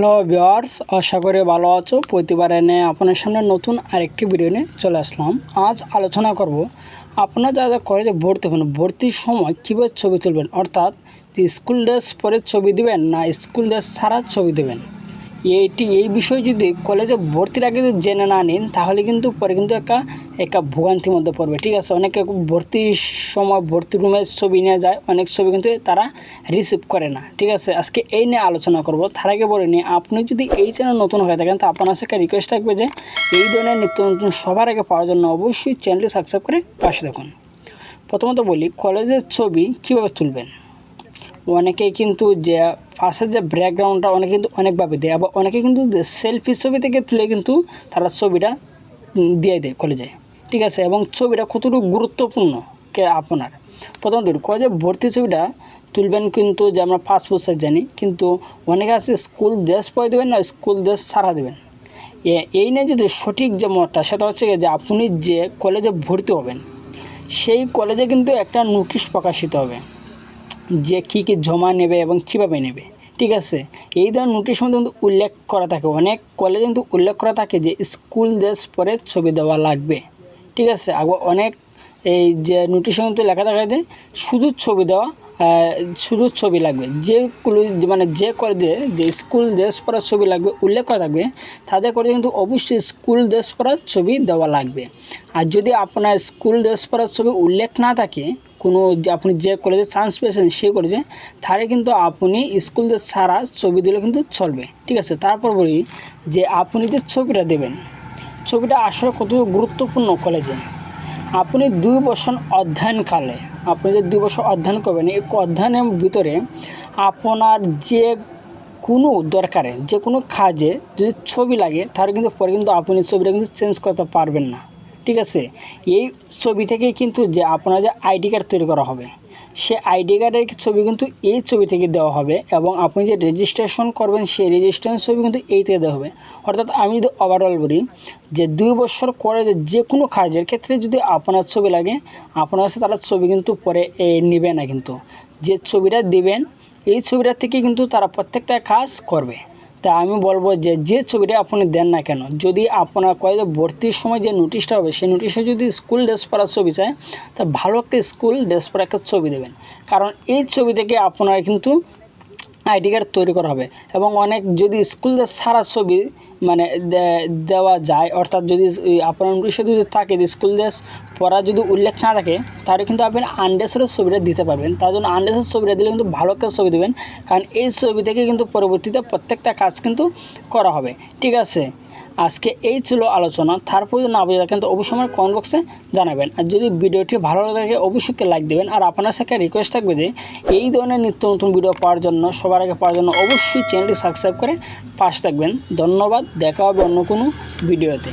Hello viewers, আশা করি ভালো আছো। প্রতিবার এনে আপনার সামনে নতুন আরেকটি ভিডিও নিয়ে চলে আসলাম। আজ আলোচনা করব আপনারা যারা কলেজে ভর্তি হবেন, ভর্তির সময় কীভাবে ছবি তুলবেন, অর্থাৎ স্কুল ড্রেস পরে ছবি দেবেন না স্কুল ড্রেস ছাড়া ছবি দেবেন। এই বিষয় যদি কলেজে ভর্তির আগে যদি জেনে না নিন, তাহলে কিন্তু পরে কিন্তু একটা ভোগান্তির মধ্যে পড়বে। ঠিক আছে, অনেকে ভর্তির সময় ভর্তি রুমে ছবি নিয়ে যায়, অনেক ছবি কিন্তু তারা রিসিভ করে না। ঠিক আছে, আজকে এই নিয়ে আলোচনা করব। তার আগে বলে নিই, আপনি যদি এই চ্যানেল নতুন হয়ে থাকেন, তো আপনার সাথে রিকোয়েস্ট থাকবে যে এই ধরনের নিত্য নতুন সবার আগে পাওয়ার জন্য অবশ্যই চ্যানেলটি সাবস্ক্রাইব করে পাশে থাকুন। প্রথমত বলি, কলেজের ছবি কীভাবে তুলবেন। অনেকে কিন্তু যে পাশের যে ব্যাকগ্রাউন্ডটা অনেকে কিন্তু অনেকভাবে দেয়, আবার অনেকে কিন্তু সেলফি ছবি থেকে তুলে কিন্তু তারা ছবিটা দিয়ে দেয় কলেজে। ঠিক আছে, এবং ছবিটা কতটুকু গুরুত্বপূর্ণ আপনার প্রথম দিন কলেজে ভর্তি ছবিটা তুলবেন, কিন্তু যে আমরা পাসপোর্ট সাইজ জানি, কিন্তু অনেকে আছে স্কুল ড্রেস পরে দেবেন না স্কুল ড্রেস ছাড়া দেবেন। এই নিয়ে যদি সঠিক যে মতটা, সেটা হচ্ছে যে আপনি যে কলেজে ভর্তি হবেন সেই কলেজে কিন্তু একটা নোটিশ প্রকাশিত হবে যে কী কী জমা নেবে এবং কীভাবে নেবে। ঠিক আছে, এই ধরনের নোটিশের মধ্যে কিন্তু উল্লেখ করা থাকে, অনেক কলেজে কিন্তু উল্লেখ করা থাকে যে স্কুল ড্রেস পরে ছবি দেওয়া লাগবে। ঠিক আছে, আবার অনেক এই যে নোটিশে কিন্তু লেখা থাকে যে শুধু ছবি লাগবে। যে কলেজে যে স্কুল ড্রেস পরার ছবি লাগবে উল্লেখ করা থাকবে, তাদের কলেজে কিন্তু অবশ্যই স্কুল ড্রেস পরার ছবি দেওয়া লাগবে। আর যদি আপনার স্কুল ড্রেস পরার ছবি উল্লেখ না থাকে, আপনি যে কলেজে চান্স পেয়েছেন সেই কলেজে, তাহলে কিন্তু আপনি স্কুল ড্রেস ছাড়া ছবি দিলে কিন্তু চলবে। ঠিক আছে, তারপর বলি যে আপনি যে ছবিটা দেবেন, ছবিটা আসলে কত গুরুত্বপূর্ণ কলেজে। আপনি 2 বছর অধ্যয়নকালে আপনি যে 2 বছর অধ্যয়ন করবেন, এই অধ্যয়নের ভিতরে আপনার যে কোনো দরকারে যে কোনো কাজে যদি ছবি লাগে, তাহলে কিন্তু পরে কিন্তু আপনি ছবিটা কিন্তু চেঞ্জ করতে পারবেন না। ঠিক আছে, এই ছবি থেকেই কিন্তু যে আপনার যে আইডি কার্ড তৈরি করা হবে, সে আইডি কার্ডের ছবি কিন্তু এই ছবি থেকে দেওয়া হবে, এবং আপনি যে রেজিস্ট্রেশন করবেন সেই রেজিস্ট্রেশন ছবি কিন্তু এই থেকে দেওয়া হবে। অর্থাৎ আমি যদি ওভারঅল বলি যে 2 বছর করে যে কোনো কাজের ক্ষেত্রে যদি আপনার ছবি লাগে, আপনার কাছে তারা ছবি কিন্তু পরে নেবে না, কিন্তু যে ছবিটা দেবেন এই ছবিটার থেকে কিন্তু তারা প্রত্যেকটা কাজ করবে। তা আমি বলবো যে ছবিটা আপনি দেন না কেন, যদি আপনার কলেজে ভর্তির সময় যে নোটিশটা হবে সেই নোটিশে যদি স্কুল ড্রেস পরার ছবি চায়, তা ভালো একটা স্কুল ড্রেস পরা একটা ছবি দেবেন, কারণ এই ছবি থেকে আপনার কিন্তু আইডি কার্ড তৈরি করা হবে। এবং অনেক যদি স্কুল ড্রেস ছাড়া ছবি দেওয়া যায়, অর্থাৎ যদি আপনার নোটিশে যদি থাকে যে স্কুল ড্রেস পরা যদি উল্লেখ না থাকে, তাহলে কিন্তু আপনি আনড্রেসের ছবিটা দিতে পারবেন। তার জন্য আনড্রেসের ছবিটা দিলে কিন্তু ভালো একটা ছবি দেবেন, কারণ এই ছবি থেকে কিন্তু পরবর্তীতে প্রত্যেকটা কাজ কিন্তু করা হবে। ঠিক আছে, আজকে এই ছিল আলোচনা। তারপর যদি না বুঝে থাকেন তো অবশ্যই আমার কমেন্ট বক্সে জানাবেন। আর যদি ভিডিওটি ভালো লাগে অবশ্যই লাইক দেবেন। আর আপনার সাথে রিকোয়েস্ট থাকবে যে এই ধরনের নিত্য নতুন ভিডিও পাওয়ার জন্য, সবার আগে পাওয়ার জন্য অবশ্যই চ্যানেলটি সাবস্ক্রাইব করে পাশে থাকবেন। ধন্যবাদ, দেখা হবে অন্য কোনো ভিডিওতে।